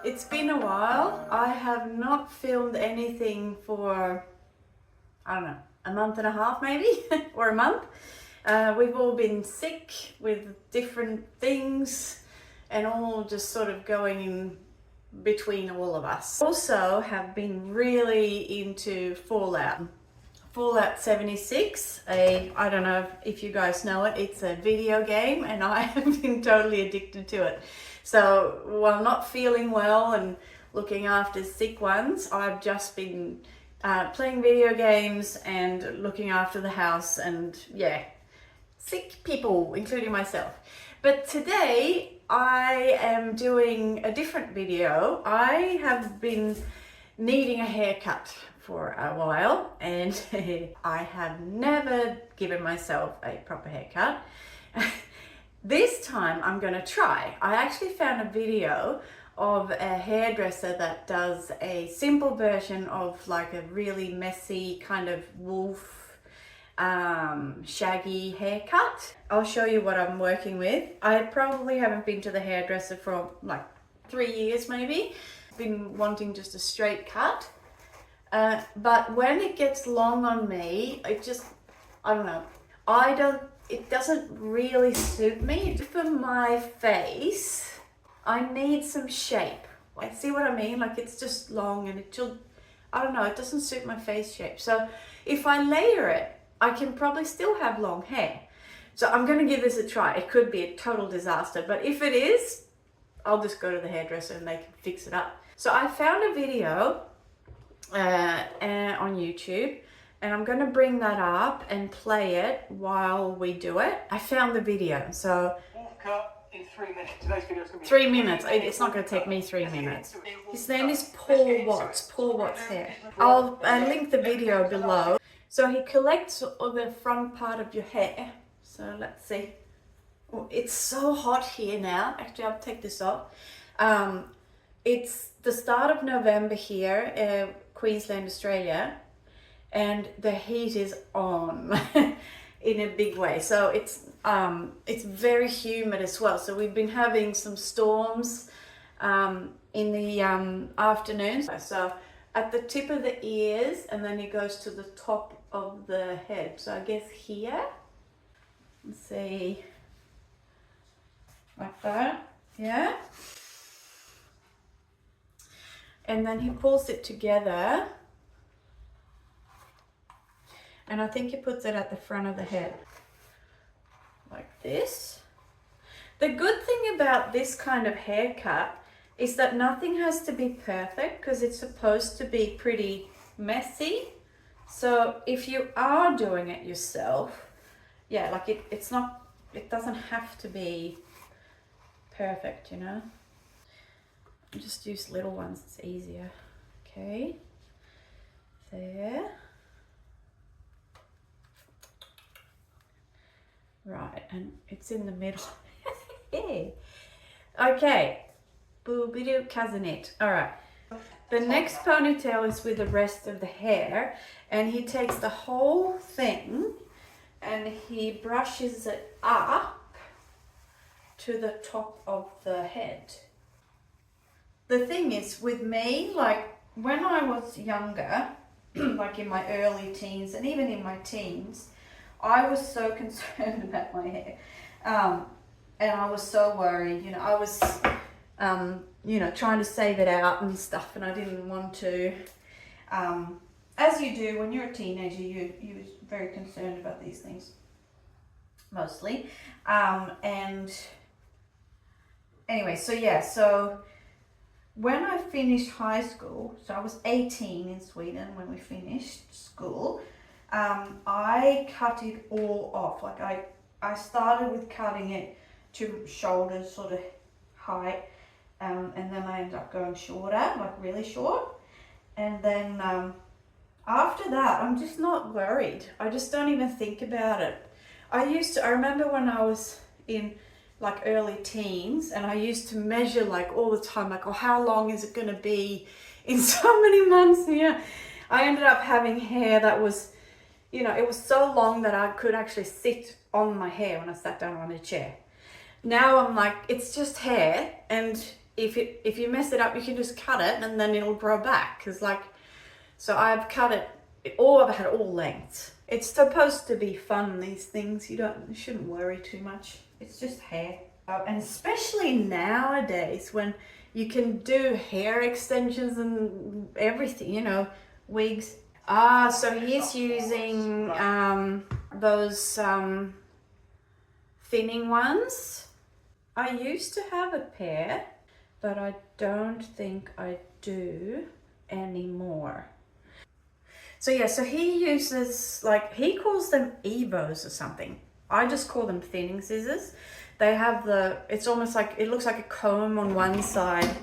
It's been a while. I have not filmed anything for, I don't know, a month and a half maybe, or a month. We've all been sick with different things and all just sort of going in between all of us. Also have been really into Fallout. Fallout 76, I don't know if you guys know it, it's a video game and I have been totally addicted to it. So while not feeling well and looking after sick ones, I've just been playing video games and looking after the house and yeah, sick people, including myself. But today I am doing a different video. I have been needing a haircut for a while and I have never given myself a proper haircut. This time I'm gonna try. I actually found a video of a hairdresser that does a simple version of like a really messy kind of wolf shaggy haircut. I'll show you what I'm working with. I probably haven't been to the hairdresser for like 3 years maybe. Been wanting just a straight cut. But when it gets long on me, I don't know. It doesn't really suit me. For my face, I need some shape. Like, see what I mean? Like it's just long and I don't know, it doesn't suit my face shape. So if I layer it, I can probably still have long hair. So I'm gonna give this a try. It could be a total disaster, but if it is, I'll just go to the hairdresser and they can fix it up. So I found a video on YouTube and I'm going to bring that up and play it while we do it. I found the video, so cut in 3 minutes. Today's video is going to be 3 minutes. It's not going to take me 3 minutes. His name is Paul Watts. Paul Watts hair. I'll link the video below. So he collects all the front part of your hair. So let's see. Oh, it's so hot here now. Actually, I'll take this off. It's the start of November here, Queensland, Australia, and the heat is on in a big way. So it's very humid as well. So we've been having some storms in the afternoons. So at the tip of the ears, and then it goes to the top of the head. So I guess here, let's see, like that, yeah. And then he pulls it together, and I think he puts it at the front of the head like this. The good thing about this kind of haircut is that nothing has to be perfect because it's supposed to be pretty messy. So if you are doing it yourself, yeah, like it doesn't have to be perfect, you know. Just use little ones, it's easier. Okay, there. Right, and it's in the middle. Okay, boobidoo cousinette. All right, the next ponytail is with the rest of the hair, and he takes the whole thing and he brushes it up to the top of the head. The thing is with me, like when I was younger, like in my early teens and even in my teens, I was so concerned about my hair. And I was so worried, you know, I was, you know, trying to save it out and stuff, and I didn't want to, as you do when you're a teenager, you're very concerned about these things, mostly. And anyway, so yeah, so when I finished high school, so I was 18 in Sweden when we finished school, I cut it all off. Like I started with cutting it to shoulders sort of height, and then I ended up going shorter, like really short. And then after that, I'm just not worried. I just don't even think about it. I remember when I was in like early teens, and I used to measure like all the time, like, oh, how long is it gonna be in so many months here? I ended up having hair that was, you know, it was so long that I could actually sit on my hair when I sat down on a chair. Now I'm like, it's just hair, and if you mess it up, you can just cut it and then it'll grow back. Because like, so I've cut it, I've had all lengths. It's supposed to be fun, these things. You shouldn't worry too much. It's just hair. And especially nowadays when you can do hair extensions and everything, you know, wigs. So he's using those thinning ones. I used to have a pair, but I don't think I do anymore. So yeah, so he uses, like, he calls them Evos or something. I just call them thinning scissors. They have it's almost like, it looks like a comb on one side.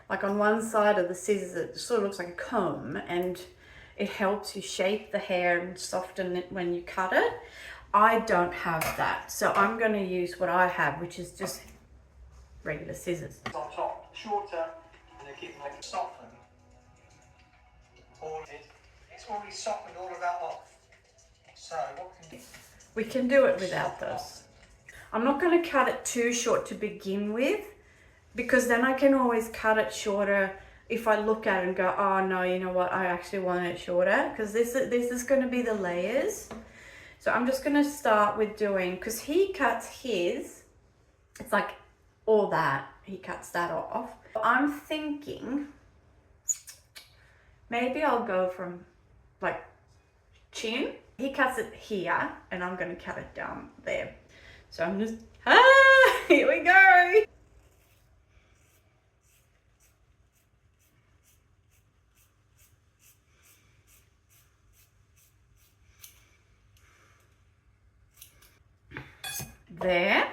Like on one side of the scissors, it sort of looks like a comb, and it helps you shape the hair and soften it when you cut it. I don't have that, so I'm going to use what I have, which is just regular scissors. On top, shorter, and they keep like soften. It's already softened all of that off. So what can you... We can do it without those. I'm not going to cut it too short to begin with, because then I can always cut it shorter if I look at it and go, oh no, you know what, I actually want it shorter, because this is going to be the layers. So I'm just going to start with doing, because he cuts his, it's like all that, he cuts that off. I'm thinking maybe I'll go from like chin. He cuts it here and I'm going to cut it down there. So I'm just, here we go. There.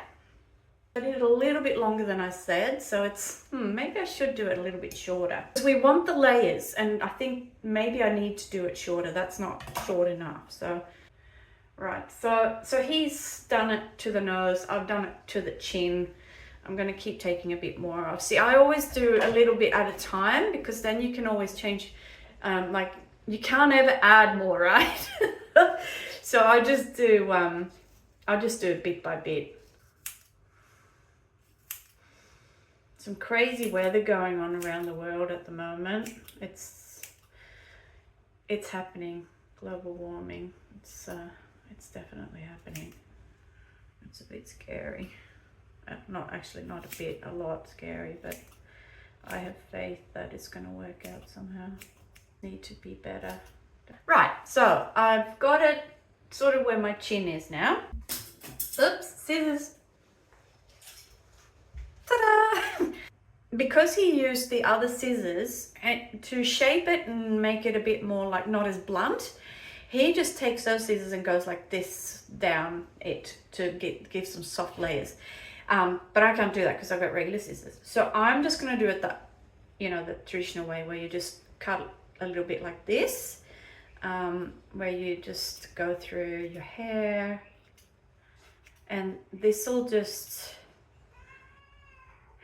I did it a little bit longer than I said, so it's, maybe I should do it a little bit shorter. We want the layers, and I think maybe I need to do it shorter. That's not short enough, so. Right, so he's done it to the nose, I've done it to the chin. I'm gonna keep taking a bit more off. See, I always do a little bit at a time, because then you can always change, like, you can't ever add more, right? So I just do, I'll just do it bit by bit. Some crazy weather going on around the world at the moment. It's happening. Global warming. It's definitely happening. It's a bit scary. Not a bit, a lot scary, but I have faith that it's going to work out somehow. Need to be better. Right, so I've got it sort of where my chin is now. Oops, scissors. Ta-da! Because he used the other scissors and to shape it and make it a bit more like not as blunt, he just takes those scissors and goes like this down it to give some soft layers. But I can't do that because I've got regular scissors. So I'm just going to do it the traditional way, where you just cut a little bit like this, where you just go through your hair, and this will just,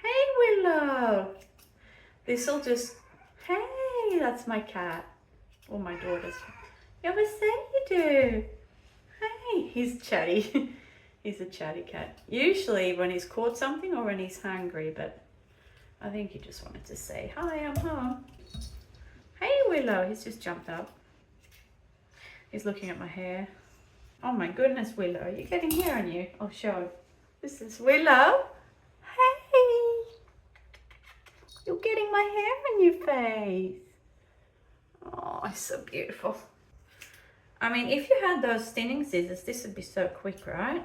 hey Willow, this will just, hey, that's my cat, or my daughter's. You ever say you do? Hey, he's chatty. He's a chatty cat. Usually when he's caught something or when he's hungry, but I think he just wanted to say, hi, I'm home. Hey Willow, he's just jumped up. He's looking at my hair. Oh my goodness, Willow, you're getting hair on you. I'll show. This is Willow. Hey, you're getting my hair on your face. Oh, it's so beautiful. I mean, if you had those thinning scissors, this would be so quick, right?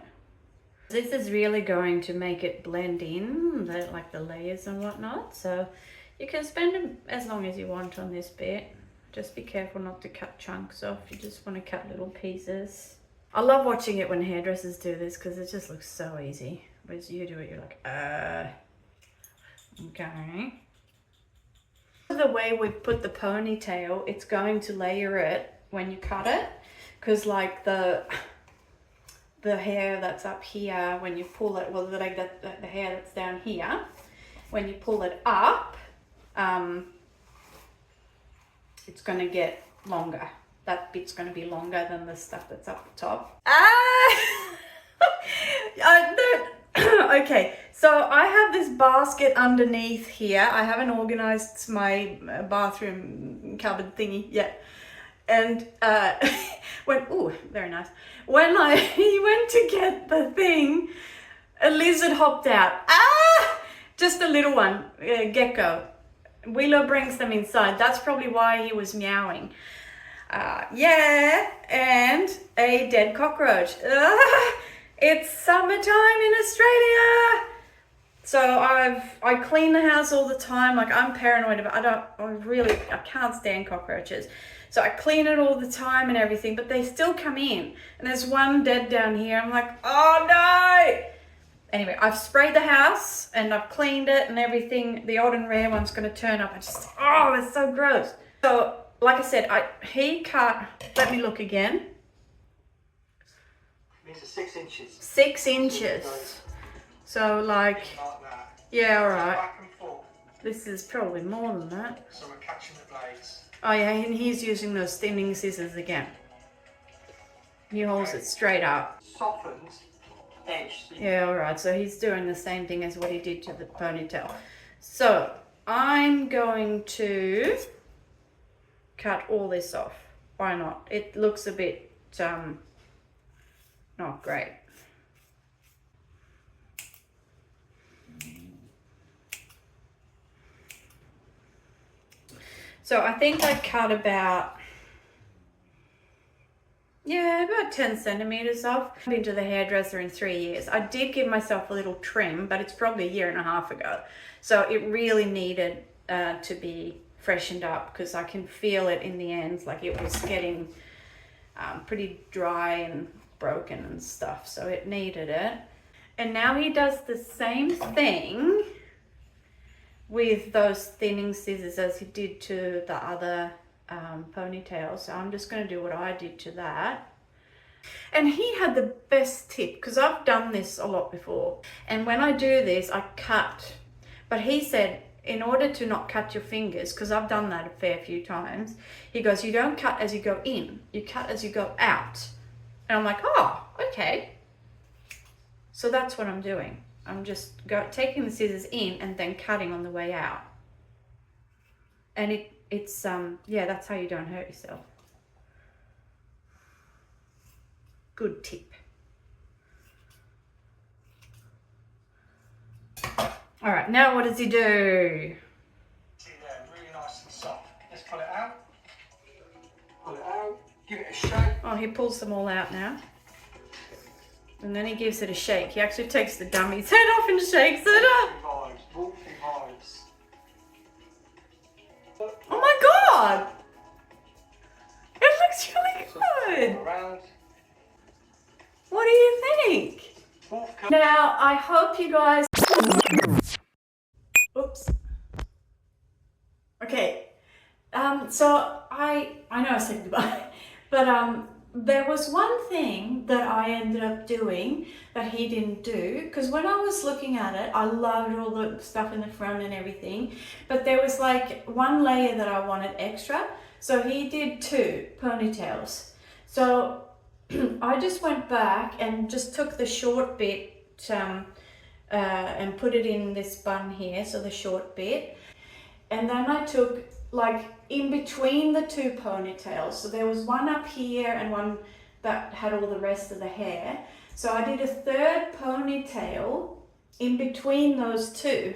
This is really going to make it blend in, like the layers and whatnot. So you can spend as long as you want on this bit. Just be careful not to cut chunks off. You just want to cut little pieces. I love watching it when hairdressers do this because it just looks so easy. Whereas you do it, you're like, okay. The way we put the ponytail, it's going to layer it when you cut it, because like the hair that's up here, when you pull it, well, like the hair that's down here, when you pull it up, it's going to get longer. That bit's going to be longer than the stuff that's up the top. I Okay, so I have this basket underneath here. I haven't organized my bathroom cupboard thingy yet. And ooh, very nice. When I went to get the thing, a lizard hopped out. Ah! Just a little one, gecko. Willow brings them inside. That's probably why he was meowing. Yeah, and a dead cockroach. It's summertime in Australia. So I clean the house all the time. Like, I'm paranoid about, I can't stand cockroaches. So I clean it all the time and everything, but they still come in. And there's one dead down here. I'm like, oh no! Anyway, I've sprayed the house and I've cleaned it and everything. The odd and rare one's gonna turn up. It's so gross. So, like I said, he cut, let me look again. These are 6 inches. 6 inches. So like that. Yeah, alright. Back and forth. This is probably more than that. So we're catching the blades. Oh yeah, and he's using those thinning scissors again. He holds it straight up. Softens edge. Yeah, alright, so he's doing the same thing as what he did to the ponytail. So, I'm going to cut all this off. Why not? It looks a bit, not great. So I think I cut about 10 centimeters off. I've been to the hairdresser in 3 years. I did give myself a little trim, but it's probably a year and a half ago. So it really needed to be freshened up because I can feel it in the ends, like it was getting pretty dry and broken and stuff. So it needed it. And now he does the same thing with those thinning scissors as he did to the other ponytail. So I'm just going to do what I did to that. And he had the best tip, because I've done this a lot before. And when I do this, I cut. But he said, in order to not cut your fingers, because I've done that a fair few times, he goes, you don't cut as you go in, you cut as you go out. And I'm like, oh, okay. So that's what I'm doing. I'm just taking the scissors in and then cutting on the way out. And it's that's how you don't hurt yourself. Good tip. All right, now what does he do? See there, really nice and soft. Let's pull it out. Pull it out. Give it a shake. Oh, he pulls them all out now. And then he gives it a shake. He actually takes the dummy's head off and shakes it up. Wolfy vibes. Oh my god! It looks really good. Around. What do you think? Now, I hope you guys... Oops. Okay. So I know I said goodbye, but there was one thing that I ended up doing that he didn't do, because when I was looking at it, I loved all the stuff in the front and everything, but there was like one layer that I wanted extra, so he did 2 ponytails. So I just went back and just took the short bit and put it in this bun here, so the short bit, and then I took like in between the 2 ponytails. So there was one up here and one that had all the rest of the hair. So I did a 3rd ponytail in between those 2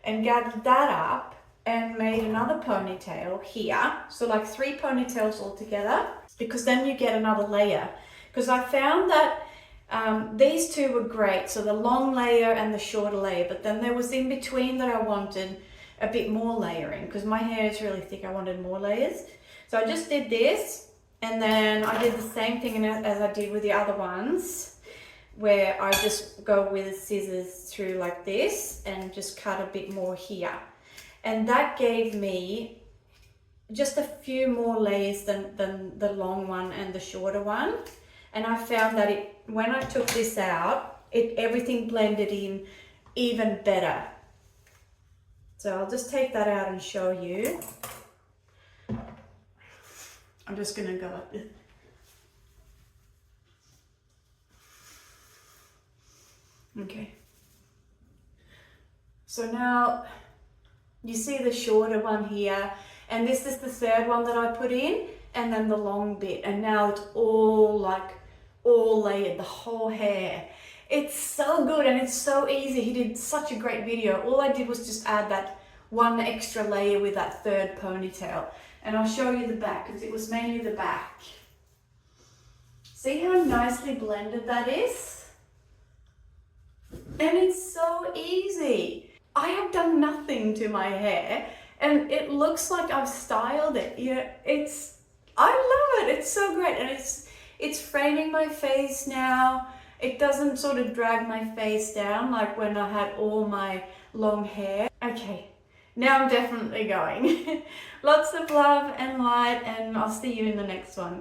and gathered that up and made another ponytail here. So like 3 ponytails all together, because then you get another layer. Because I found that these 2 were great. So the long layer and the shorter layer, but then there was in between that I wanted a bit more layering, because my hair is really thick. I wanted more layers. So I just did this, and then I did the same thing as I did with the other ones, where I just go with the scissors through like this and just cut a bit more here. And that gave me just a few more layers than the long one and the shorter one. And I found that when I took this out, everything blended in even better. So I'll just take that out and show you. I'm just gonna go like this. Okay. So now you see the shorter one here, and this is the third one that I put in, and then the long bit, and now it's all layered, the whole hair. It's so good and it's so easy. He did such a great video. All I did was just add that one extra layer with that third ponytail. And I'll show you the back, because it was mainly the back. See how nicely blended that is? And it's so easy. I have done nothing to my hair and it looks like I've styled it. Yeah, I love it. It's so great, and it's framing my face now. It doesn't sort of drag my face down like when I had all my long hair. Okay, now I'm definitely going. Lots of love and light, and I'll see you in the next one.